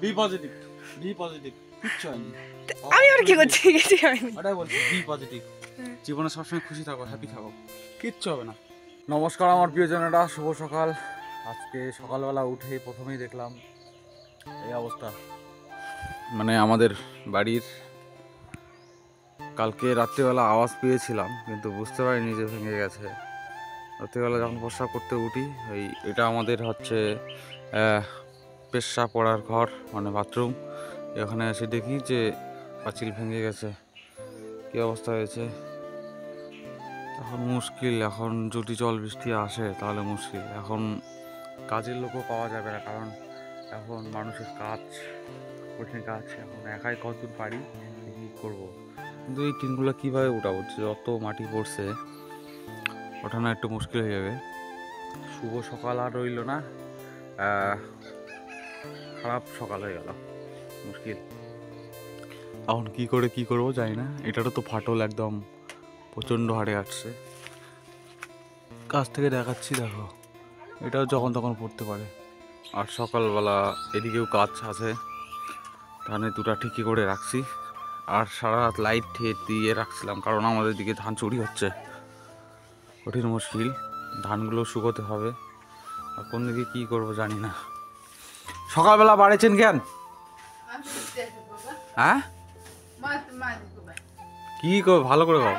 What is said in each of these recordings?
B positive, B positive, কিচ্ছু হয়নি। আমি আর কি করছি, কিছু হয়নি। ওটাই বলছি, বি পজিটিভ। জীবনে সবসময় খুশি থাকো, হ্যাপি থাকো, কিচ্ছু হবে না। নমস্কার আমার প্রিয়জনেরা, শুভ সকাল। আজকে সকালবেলা উঠেই প্রথমেই দেখলাম এই অবস্থা। মানে আমাদের বাড়ির কালকে রাত্রিবেলা আওয়াজ পেয়েছিলাম, কিন্তু বুঝতে পারিনি যে ভেঙে গেছে। রাত্রিবেলা যখন প্রস্রাব করতে উঠি, এটা আমাদের হচ্ছে পেশা পড়ার ঘর, মানে বাথরুম। এখানে এসে দেখি যে পাঁচিল ভেঙে গেছে, কী অবস্থা হয়েছে। এখন মুশকিল, এখন যদি জল বৃষ্টি আসে তাহলে মুশকিল। এখন কাজের লোকও পাওয়া যাবে না, কারণ এখন মানুষের কাজ, কঠিন কাজ। এখন একাই কতদূর পারি কী করবো। কিন্তু এই টিনগুলো কীভাবে উঠাবো, যত মাটি পড়ছে ওঠানো একটু মুশকিল হয়ে যাবে। শুভ সকাল আর রইল না, খারাপ সকাল হয়ে গেল, মুশকিল। এখন কি করে কি করবো জানি না। এটারও তো ফাটল একদম প্রচণ্ড হারে আসছে। কাছ থেকে দেখাচ্ছি, দেখো, এটাও যখন তখন পড়তে পারে। আর সকালবেলা এদিকেও কাজ আছে, ধানে দুটা ঠিকই করে রাখছি। আর সারা রাত লাইট দিয়ে রাখছিলাম, কারণ আমাদের দিকে ধান চুরি হচ্ছে, কঠিন মুশকিল। ধানগুলো শুকোতে হবে, আর কোন দিকে কী করবো জানি না। সকালবেলা বাড়েছেন কেন? হ্যাঁ, কি করবো ভালো করে কও।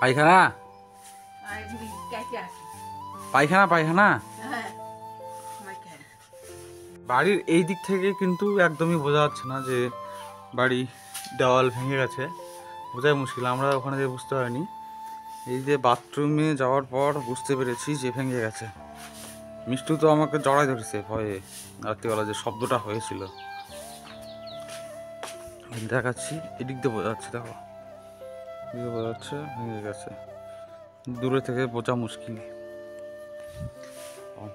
পায়খানা, পায়খানা, পায়খানা। বাড়ির এই দিক থেকে কিন্তু একদমই বোঝা যাচ্ছে না যে বাড়ি দেওয়াল ভেঙে গেছে, বোঝাই মুশকিল। আমরা ওখানে যে বুঝতে পারিনি, এই যে বাথরুমে যাওয়ার পর বুঝতে পেরেছি যে ভেঙে গেছে। মিষ্টু তো আমাকে জড়াই ধরেছে ভয়ে, রাত্রিবেলা যে শব্দটা হয়েছিল। দেখাচ্ছি, এদিক দিয়ে বোঝা যাচ্ছে, দেখো বোঝা যাচ্ছে ভেঙে গেছে। দূরে থেকে বোঝা মুশকিল,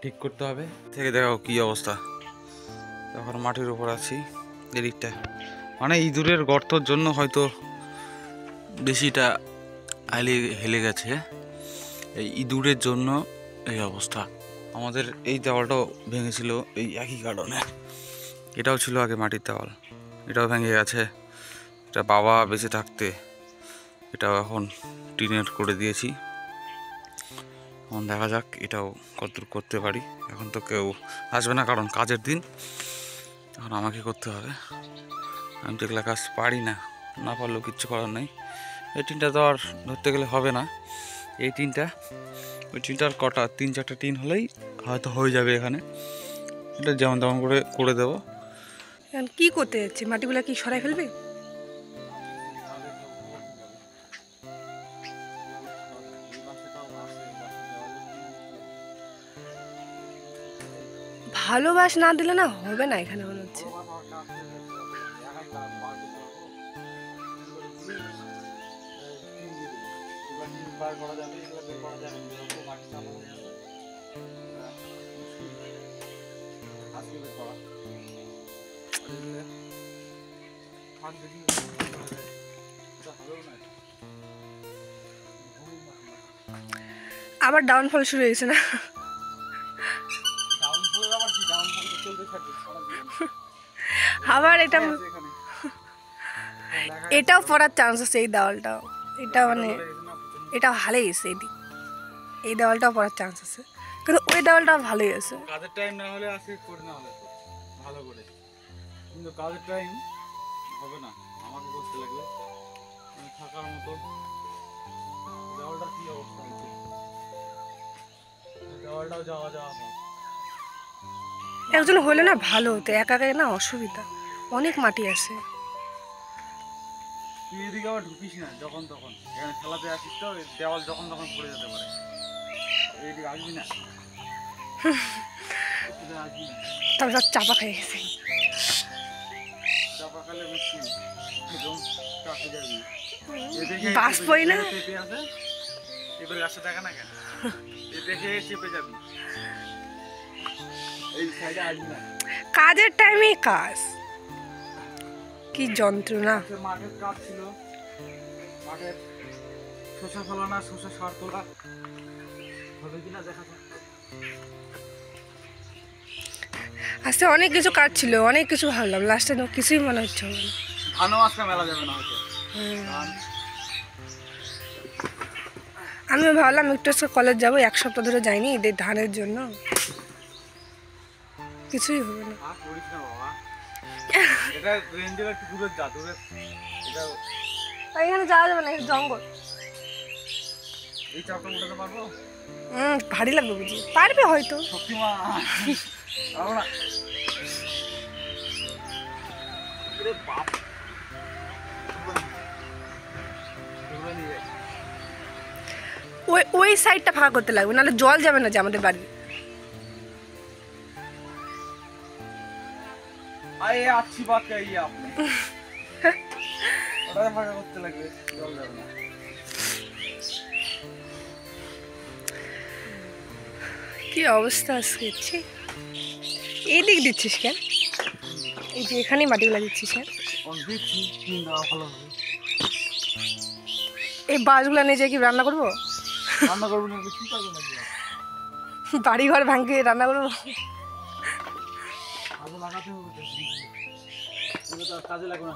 ঠিক করতে হবে। থেকে দেখো কি অবস্থা। এখন মাটির উপর আছি এদিকটা, মানে ইঁদুরের গর্তর জন্য হয়তো বেশিটা হেলে গেছে। এই ইঁদুরের জন্য এই অবস্থা। আমাদের এই দেওয়ালটাও ভেঙেছিল এই একই কারণে। এটাও ছিল আগে মাটির দেওয়াল, এটাও ভেঙে গেছে। এটা বাবা বেঁচে থাকতে এটাও এখন টিনের করে দিয়েছি। এখন দেখা যাক এটাও কতদূর করতে পারি। এখন তো কেউ আসবে না, কারণ কাজের দিন, এখন আমাকে করতে হবে। আমি তো এগুলো কাজ পারি না, না পারলেও কিচ্ছু করার নেই। এই টিনটা তো আর ধরতে গেলে হবে না। এই টিনটা, ওই টিনটার কটা 3-4টা টিন হলেই হয়তো হয়ে যাবে এখানে। এটা যেমন তেমন করে করে দেবো। এখন কি করতে যাচ্ছে, মাটিগুলো কি সরাই ফেলবে? ভালোবাস না দিলে না হবে না এখানে, মনে হচ্ছে। আবার ডাউনফল শুরু হয়েছে না? আবার এটাও পড়ার চান্স আছে, এই দেওয়ালটাও। এটা মানে এটা ভালোই আছে, এই দেওয়ালটাও পড়ার চান্স আছে, কিন্তু ওই দেওয়ালটাও ভালোই আছে। কাজের টাইম না হলে আজকে করে না হলে ভালো করে, কিন্তু কাজের টাইম হবে না, আমাকে করতে লাগবে। থাকার মতো দেওয়ালটার কি অবস্থা হয়েছে, দেওয়ালটাও যাওয়া যাওয়া না। একজন হলে না ভালো হতো, একা একা না অসুবিধা, অনেক মাটি আছে। তুই এদিকে আবার ঢুকিস না যখন তখন, এখানে খেলাতে আসিস তো, দেওয়াল যখন তখন পড়ে যেতে পারে। এইদিকে আসবি না, তবে সব চাপা খেয়ে গেছে। চাপা খেলে মুশকিল, কাছে যাবি। বাস পড়ি না, চেপে আছে, এবার রাস্তা দেখা না কেন, দেখে চেপে যাবি। এই সাইডে আসবি না, কাজের টাইমে কাজ, কি যন্ত্রণা। মাঠের কাজ ছিল, মাঠের শসা ফলানা, শসা সার তোলা হবে কিনা দেখা যাক। আজকে অনেক কিছু কাজ ছিল, অনেক কিছু ভাবলাম, লাস্টে কিছুই মনে হচ্ছে না। ধানও আজকে মেলা যাবে না হয়তো। আমি ভাবলাম একটু আজকে কলেজ যাবো, 1 সপ্তাহ ধরে যাইনি এই ধানের জন্য, কিছুই হবে না। করিস না বাবা, এটা রেঞ্জের একটু দূরে যা, দূরে এটা এখানে যাওয়া যাবে না, জঙ্গল। এই চাপটা উঠাতে পারবো? ভারী লাগবে বুঝি, পারবে হয়তো। শক্তিমা পারবো না। বাপ ওই সাইডটা ফাঁকা করতে লাগবে, নাহলে জল যাবে না যে আমাদের বাড়ি। আরে अच्छी बात कही आपने। ওটা ফাঁকা করতে লাগবে, জল যাবে না। কি অবস্থা আজকে, এই দিক দিচ্ছিস কেন? এই যে এখানেই মাটিগুলা দিচ্ছিস কেন? এই বাঁশগুলা নিয়ে যাই কি রান্না করবো? রান্না করবো না, কি করবো নাকি? বাড়ি ঘর ভাঙিয়ে রান্না করবো? কাজে লাগবে না,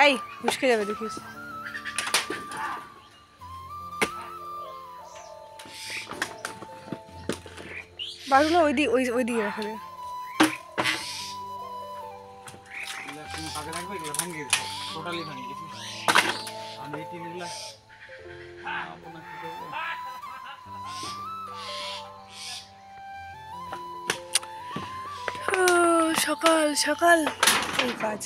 এই মুশকে যাবে দেখিস। বাঁশগুলো ওই দিকে রাখা যায়। কাজে লাগবে, এগুলো ভাঙিয়ে দিচ্ছি, টোটালি ভাঙিয়ে দিচ্ছি। আমি এই টিনগুলা আপনার কি করবো? সকাল সকাল এই কাজ।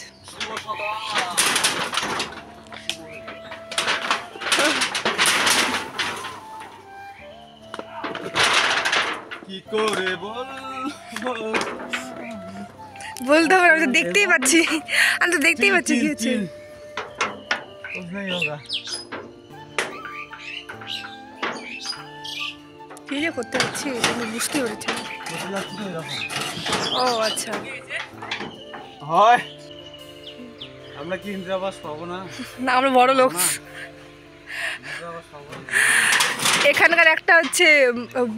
কি করে বলতে হবে, আমি তো দেখতেই পাচ্ছি, আমি তো দেখতেই পাচ্ছি কি হচ্ছে। কি যে করতে পারছি আমি বুঝতে পেরেছি। ও আচ্ছা, হয় আমরা কি ইন্দ্রাবাস পাবো না? না আমরা বড় লোক। এখানকার একটা হচ্ছে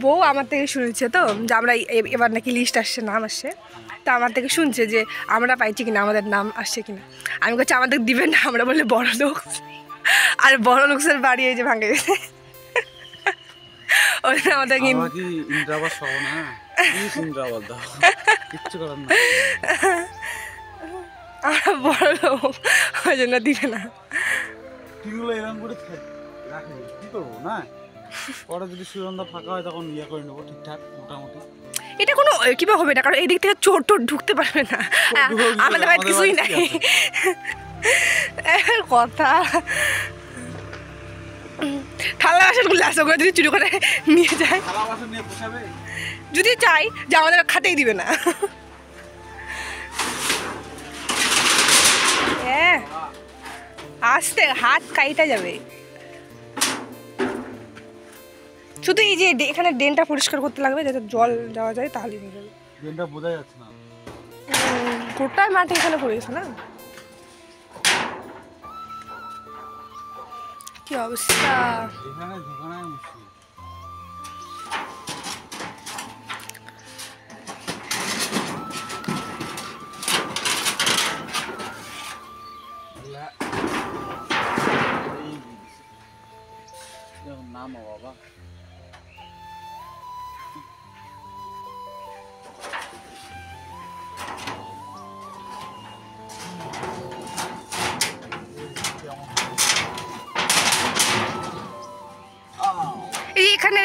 বউ আমার থেকে শুনেছে তো যে আমরা এবার নাকি লিস্ট আসছে, নাম আসছে, তা আমার থেকে শুনছে যে আমরা পাইছি কিনা, আমাদের নাম আসছে কিনা। আমি বলছি আমাদের দিবেন না, আমরা বললে বড় লোক, আর বড় লোকের বাড়ি এই যে ভাঙে গেছে। ওই আমাদের ইন্দ্রাবাস পাবো না, ইন্দ্রাবাস দাও, কিচ্ছু করার না, আমরা বড় লোক, ওই জন্য দিবে না। টিগুলো এরকম করে রাখে, কি করবো না? পরে যদি সুগন্ধা ফাঁকা হয় তখন ইয়ে করে নেবো ঠিকঠাক মোটামুটি। এটা কোনো কিভাবে হবে না, কারণ এই দিক থেকে চোর টোর ঢুকতে পারবে না, আমাদের বাড়িতে কিছুই নাই। কথা থালা বাসনগুলো আছে, ওগুলো যদি চুরি করে নিয়ে যায়, থালা বাসন নিয়ে পোষাবে যদি চাই যে আমাদের খাতেই দিবে না। আস্তে হাত কাইটা যাবে। শুধু এই যে এখানে ড্রেনটা পরিষ্কার করতে লাগবে, যাতে জল যাওয়া যায়, তাহলেই হয়ে যাবে। ড্রেনটা বোঝা যাচ্ছে না, গোটাই মাটি এখানে পড়ে গেছে না। কি অবস্থা, এখানে ঢোকানোই মুশকিল। নাম বাবা এখানে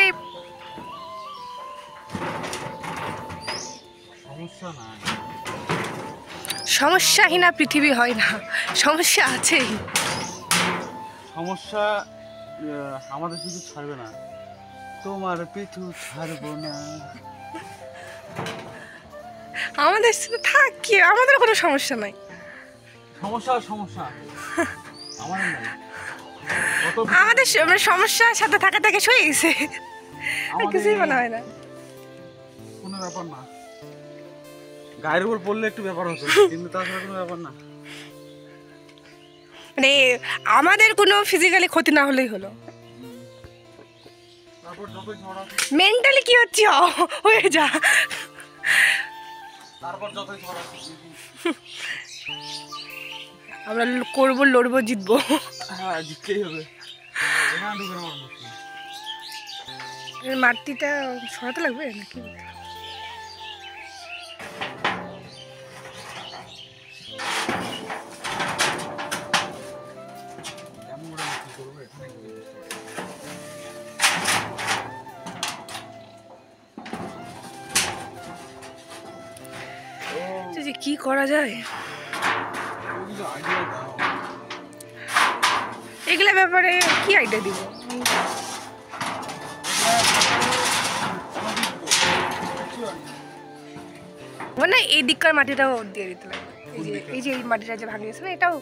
সমস্যা নাই, সমস্যাহীনা পৃথিবী হয় না, সমস্যা আছেই। সমস্যা আমাদের কিছু ছাড়বে না, তোমার পিছু ছাড়বো না। আমাদের সাথে থাক, কি আমাদের কোনো সমস্যা নাই। সমস্যা সমস্যা আমাদের নাই, আমাদের সমস্যার সাথে থাকা থেকে সয়ে গেছে, কিছুই মনে হয় না, কোনো ব্যাপার না। গায়ের উপর পড়লে একটু ব্যাপার হতো, কিন্তু তাছাড়া কোনো ব্যাপার না। মানে আমাদের কোনো ফিজিক্যালি ক্ষতি না হলেই হলো, মেন্টালি কি হচ্ছে হয়ে যা। তারপর যতই ঝড় আসুক আমরা করবো, লড়বো, জিতবো। হ্যাঁ জিততেই হবে। এখানে ঢুকে আমার মুশকিল। এর মাটিটা সরাতে লাগবে নাকি? এমন করে কি করবো এখানে গিয়ে বসতে হবে। যে কি করা যায় ওগুলো আইডিয়া দাও। এগুলা ব্যাপারে কি আইডিয়া দিব? মানে এই দিককার মাটিটাও দিয়ে দিতে লাগবে। এই যে এই মাটিটা যে ভাঙে গেছে না, এটাও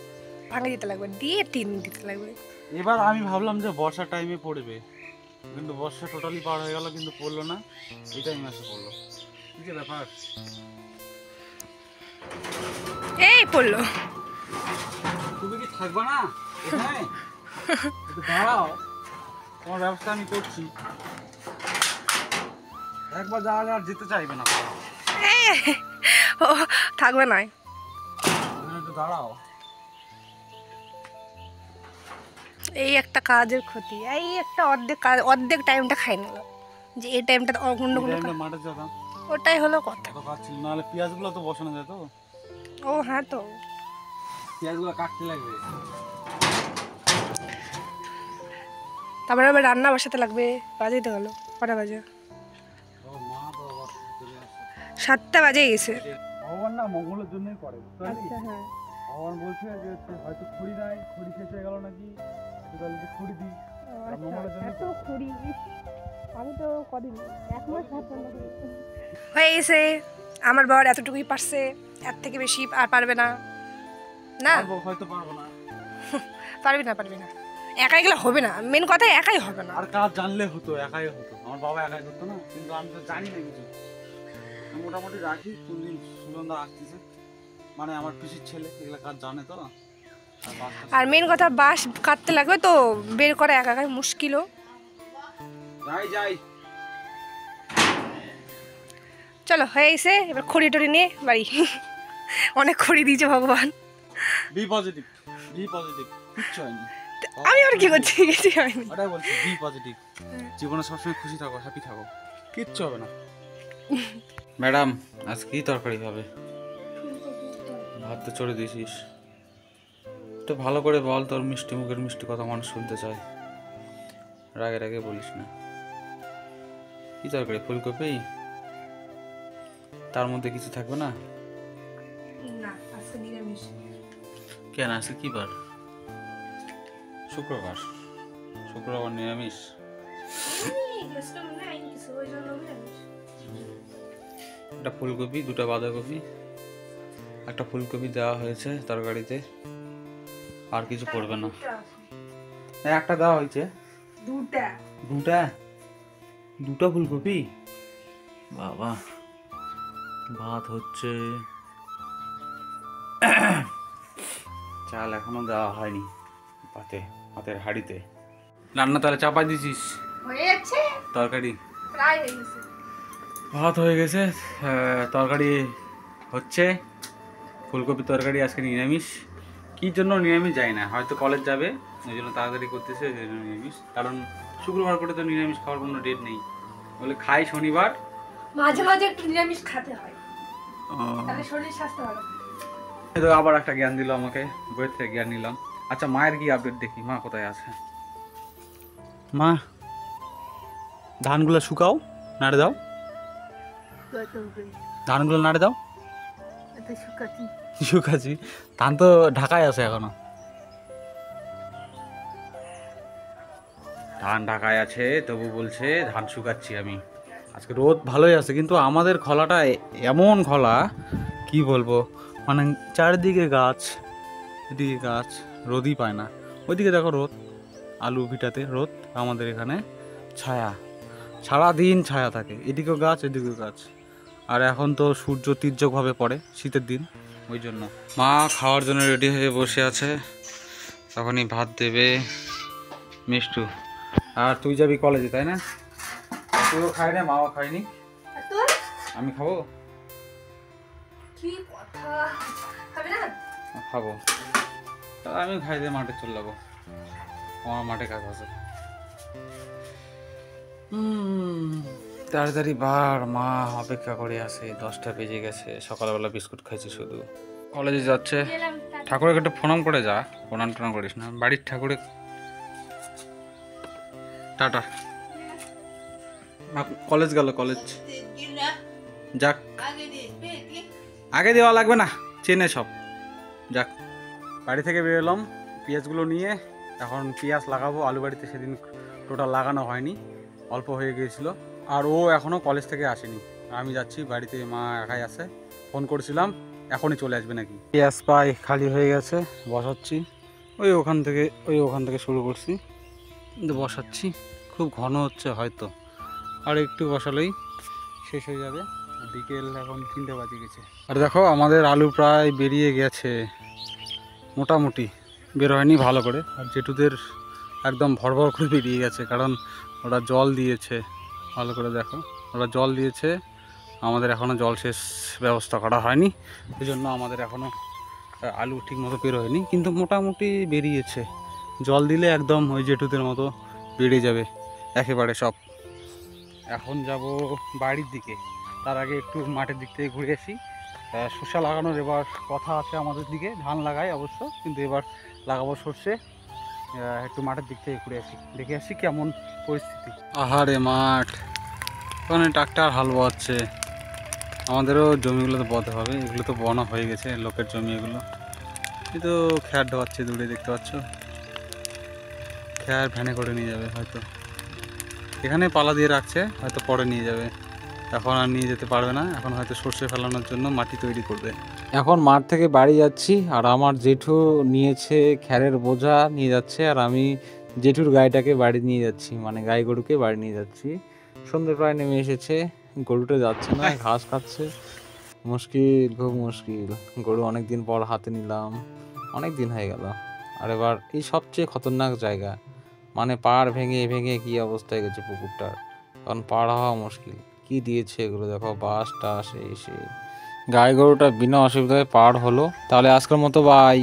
ভাঙে দিতে লাগবে, দিয়ে টিন দিতে লাগবে। এবার আমি ভাবলাম যে বর্ষার টাইমে পড়বে, কিন্তু বর্ষা টোটালি পার হয়ে গেল, কিন্তু পড়লো না। এই টাইমে এসে পড়লো, কি যে ব্যাপার। এই পড়লো। তুমি কি থাকবে না এখানে? একটু দাঁড়াও, তোমার ব্যবস্থা আমি করছি। একবার যাওয়া আর যেতে চাইবে না। ও থাকবে না, একটু দাঁড়াও। এই একটা কাজের ক্ষতি, এই একটা অর্ধেক টাইমটা খাই নিল, যে এই টাইমটা অন্য কোনো মাঠে যেতাম, ওটাই হলো কথা। এত কাজ ছিল, নাহলে পেঁয়াজগুলো তো বসানো যেত। ও হ্যাঁ, তো পেঁয়াজগুলো কাটতে লাগবে, তারপরে আবার রান্না বসাতে লাগবে। বাজেই তো গেলো, কটা বাজে? ও মা বাবা চলে আসছে। 7টা বাজে গেছে। ভগবান না মঙ্গলের জন্যই করে, বুঝতে পারলি? হ্যাঁ, ভগবান বলছে যে হয়তো খড়ি নাই, খড়ি শেষ হয়ে গেল নাকি, তাহলে খড়ি দিই। এত খড়ি আমি তো কদিন, 1 মাস হয়ে গেছে। আমার বর এতটুকুই পারছে, এর থেকে বেশি আর পারবে না। না হয়তো পারবো না। পারবি না, একাই গেলে হবে না। মেন কথা একাই হবে না। আর কাজ জানলে হতো, একাই হতো। আমার বাবা একাই করতো না, কিন্তু আমি তো জানি না কিছু। মোটামুটি রাখি, কোন দিন সুগন্ধা আসতেছে, মানে আমার পিসির ছেলে, এগুলো কাজ জানে তো। আর মেন কথা বাঁশ কাটতে লাগবে তো, বের করা একাই মুশকিলও। যাই চলো হয়ে গেছে, এবার খড়ি টড়ি নিয়ে বাড়ি। অনেক খড়ি দিয়েছে ভগবান। বি পজিটিভ কিচ্ছু হয়নি। আমি আর কি করছি, কিছু হয়নি। ওটাই বলছি, বি পজিটিভ। জীবনে সবসময় খুশি থাকো, হ্যাপি থাকো, কিচ্ছু হবে না। ম্যাডাম আজ কি তরকারি হবে? ভাত তো চড়ে দিয়েছিস, তো ভালো করে বল, তোর মিষ্টি মুখের মিষ্টি কথা মানুষ শুনতে চায়, রাগে বলিস না। কি তরকারি? ফুলকপি? তার মধ্যে কিছু থাকবে না? কেন আজকে কি বার? শুক্রবার নিরামিষ। একটা ফুলকপি, 2টা বাঁধাকপি, একটা ফুলকপি দেওয়া হয়েছে তরকারিতে, আর কিছু পড়বে না। একটা দেওয়া হয়েছে, 2টা ফুলকপি। বাবা, ভাত হচ্ছে, চাল এখনো দেওয়া হয়নি ভাতের হাঁড়িতে। রান্না তাহলে চাপাই দিছিস? তরকারি ভাত হয়ে গেছে, তরকারি হচ্ছে, ফুলকপি তরকারি। আজকে নিরামিষ, কি জন্য নিরামিষ যাই না, হয়তো কলেজ যাবে ওই জন্য তাড়াতাড়ি করতেছে, ওই জন্য নিরামিষ। কারণ শুক্রবার করে তো নিরামিষ খাওয়ার কোনো ডেট নেই, বলে খাই শনিবার, মাঝে মাঝে একটু নিরামিষ খেতে হয়, তাহলে শরীর স্বাস্থ্য ভালো। তো আবার একটা জ্ঞান দিল আমাকে, বইয়ের থেকে জ্ঞান নিলাম। আচ্ছা, মায়ের কি আপডেট দেখি, মা কোথায় আছে? মা, ধানগুলো শুকাও, নাড়ে দাও, ধানগুলো নাড়ে দাও। শুকাচ্ছি, ধান তো ঢাকায় আছে এখনো, ধান ঢাকায় আছে, তবু বলছে ধান শুকাচ্ছি আমি। আজকে রোদ ভালোই আছে, কিন্তু আমাদের খলাটা এমন খলা, কি বলবো, মানে চারিদিকে গাছ, এদিকে গাছ, রোদই পায় না। ওইদিকে দেখো রোদ, আলু ভিটাতে রোদ, আমাদের এখানে ছায়া, সারাদিন ছায়া থাকে, এদিকেও গাছ এদিকেও গাছ। আর এখন তো সূর্য তীর্যকভাবে পড়ে, শীতের দিন, ওই জন্য। মা খাওয়ার জন্য রেডি হয়ে বসে আছে, তখনই ভাত দেবে মিষ্টু। আর তুই যাবি কলেজে, তাই না? তুইও খাই না, মাও খাইনি, আমি খাবো। কি কথা হবে না? খাবো, আমি খাই দিয়ে মাঠে চলে যাবো, আমার মাঠে কাজ আছে। তাড়াতাড়ি বার, মা অপেক্ষা করে আছে, 10টা বেজে গেছে, সকালবেলা বিস্কুট খাইছি শুধু। কলেজে যাচ্ছে, ঠাকুরকে একটু প্রণাম করে যা, প্রণাম টনাম করিস না, বাড়ির ঠাকুরে। টাটা। কলেজ গেল, কলেজ যাক, আগে দেওয়া লাগবে না, চেনে সব। যাক, বাড়ি থেকে বেরোলাম পেঁয়াজগুলো নিয়ে, এখন পেঁয়াজ লাগাবো। আলু বাড়িতে সেদিন টোটাল লাগানো হয়নি, অল্প হয়ে গিয়েছিল। আর ও এখনও কলেজ থেকে আসেনি, আমি যাচ্ছি বাড়িতে, মা একাই আছে। ফোন করেছিলাম, এখনই চলে আসবে নাকি। পেঁয়াজ পাই খালি হয়ে গেছে, বসাচ্ছি। ওখান থেকে শুরু করছি, কিন্তু বসাচ্ছি, খুব ঘন হচ্ছে হয়তো, আর একটু বসালেই শেষ হয়ে যাবে। বিকেল এখন 3টে বাজে গেছে। আর দেখো আমাদের আলু প্রায় বেরিয়ে গেছে, মোটামুটি বের হয়নি ভালো করে। আর জেঠুদের একদম ভরভর করে বেরিয়ে গেছে, কারণ ওরা জল দিয়েছে। ভালো করে দেখো, ওরা জল দিয়েছে, আমাদের এখনও জলসেচ ব্যবস্থা করা হয়নি, এই জন্য আমাদের এখনও আলু ঠিক মতো বের হয়নি, কিন্তু মোটামুটি বেরিয়েছে। জল দিলে একদম ওই জেঠুদের মতো বেড়ে যাবে একেবারে সব। এখন যাব বাড়ির দিকে, তার আগে একটু মাঠের দিক থেকে ঘুরে আসি। শসা লাগানোর এবার কথা আছে আমাদের দিকে, ধান লাগাই অবশ্য, কিন্তু এবার লাগাবো সর্ষে। একটু মাঠের দিক থেকে ঘুরে আসি, দেখে আসি কেমন পরিস্থিতি। আহারে মাঠ, ওখানে ট্রাক্টর হাল বোয়াচ্ছে। আমাদেরও জমিগুলো তো বধ হবে, এগুলো তো বনা হয়ে গেছে, লোকের জমি এগুলো। এই তো খ্যার ঢোয়াচ্ছে দূরে, দেখতে পাচ্ছ, খ্যার ভ্যানে করে নিয়ে যাবে হয়তো, এখানে পালা দিয়ে রাখছে, হয়তো পরে নিয়ে যাবে। এখন আর নিয়ে যেতে পারবে না, এখন হয়তো সর্ষে ফেলানোর জন্য মাটি তৈরি করবে। এখন মাঠ থেকে বাড়ি যাচ্ছি, আর আমার জেঠু নিয়েছে খ্যারের বোঝা নিয়ে যাচ্ছে, আর আমি জেঠুর গাইটাকে বাড়ি নিয়ে যাচ্ছি, মানে গাই গরুকে বাড়ি নিয়ে যাচ্ছি। সন্ধ্যে প্রায় নেমে এসেছে, গরুটা যাচ্ছে না, ঘাস খাচ্ছে, মুশকিল, খুব মুশকিল। গরু অনেকদিন পর হাতে নিলাম, অনেক দিন হয়ে গেল। আর এবার এই সবচেয়ে খতরনাক জায়গা, মানে পাড় ভেঙে ভেঙে কি অবস্থা হয়ে গেছে পুকুরটার, কারণ পাড় হওয়া মুশকিল। কি দিয়েছে এগুলো দেখো, বাঁশ টাস এই সেই। গাই গরুটা বিনা অসুবিধায় পার হলো। তাহলে আজকের মতো বাই।